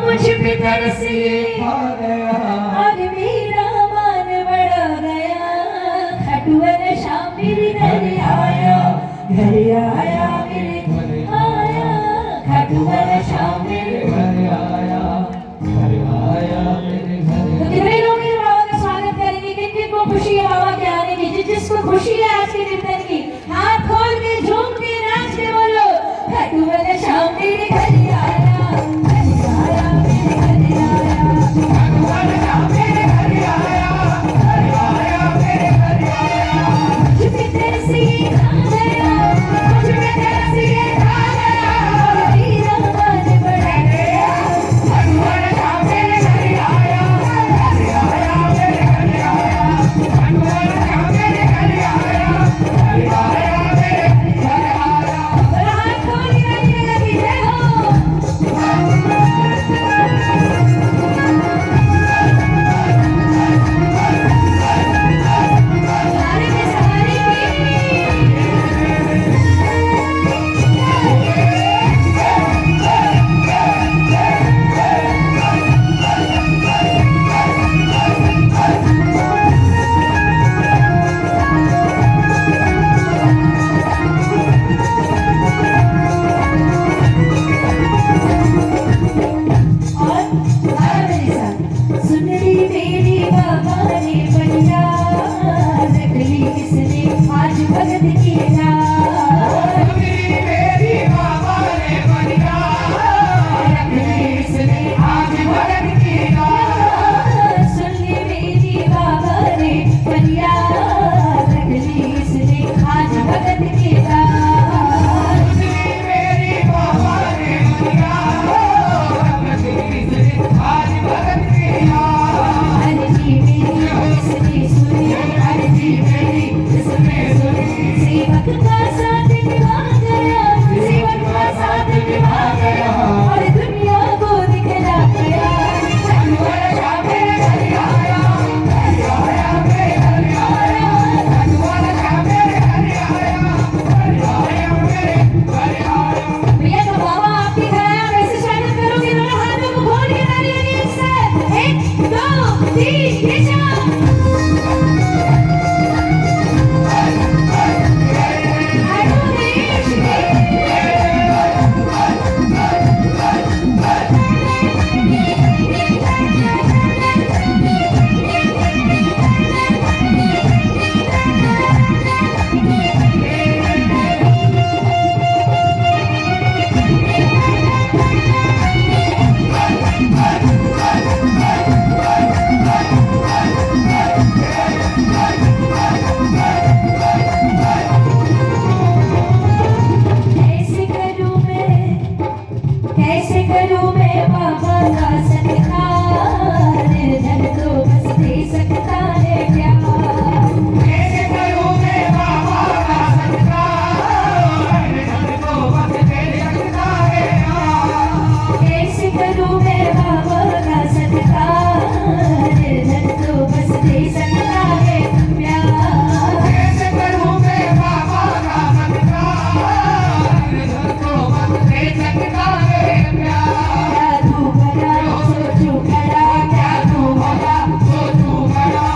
मुझ पे तरस ये आ गया और मेरा मन बड़ा गया। खटुआ नशा मेरे घर आया मेरे आया। खटुआ नशा मेरे घर आया मेरे घर। तो कितने लोग इस बाबा का स्वागत करेंगे? किन किन को खुशी है बाबा के आने की? जिसको खुशी है आज के कीर्तन की, हाथ खोल के झूम के नाच के बोलो खटुआ नशा मेरे घर आया मेरे घर आया। खटुआ नशा मेरे घर आया मेरे घर आया। मुझ पे तरस ये खा गया मुझ पे तरस ये खा गया और मेरा मन बड़ा गया। खटुआ नशा मेरे घर आया मेरे घर आया। खटुआ नशा मेरे घर आया मेरे घर आया। हाथ खोल के नाचने लगी जय हो। सारे के सारे और मेरे साथ सुन ली मेरी बाबा ने बनिया नकली किसने आज भगत किया। सुन ली मेरी बाबा ने बनिया नकली किसने आज भगत किया। सुन ली मेरी बाबा ने बनिया नकली किसने आज भगत किया। सुन ली मेरी बाबा ने बनिया आज भगत किया। अर्जी मेरी इसने सुनी अर्जी मेरी इसने सुनी। सेवक का साथ निभा गया सेवक का साथ निभा गया और दुनिया को दिखला गया। खटुआ नशा मेरे घर आया मेरे घर आया। खटुआ नशा मेरे घर आया मेरे घर आया। भैया तो बाबा आपके घर आया वैसे स्वागत करोगे ना? हाथों को खोल के ताली लगी एक साथ। 1 2 3 ये चार। कैसे करूं मैं बाबा का सत्कार? धन तो बस दे सकता है प्यार। कैसे करूं मैं बाबा का सत्कार? धन तो बस दे सकता है प्यार। कैसे करूं मैं बाबा का सत्कार? धन तो बस दे सकता है प्यार। कैसे करूं मैं बाबा का सत्कार? धन तो बस दे सकता है प्यार। क्या तू बड़ा सोचू बड़ा क्या तू बड़ा सोचू बड़ा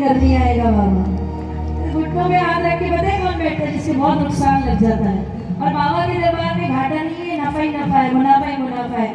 करनी आएगा बाबा। घुटनों में हाथ रख के बताए कौन बैठता है जिससे बहुत नुकसान लग जाता है। और बाबा के दरबार में घाटा नहीं है, नफा ही नफा है, मुनाफा ही मुनाफा है।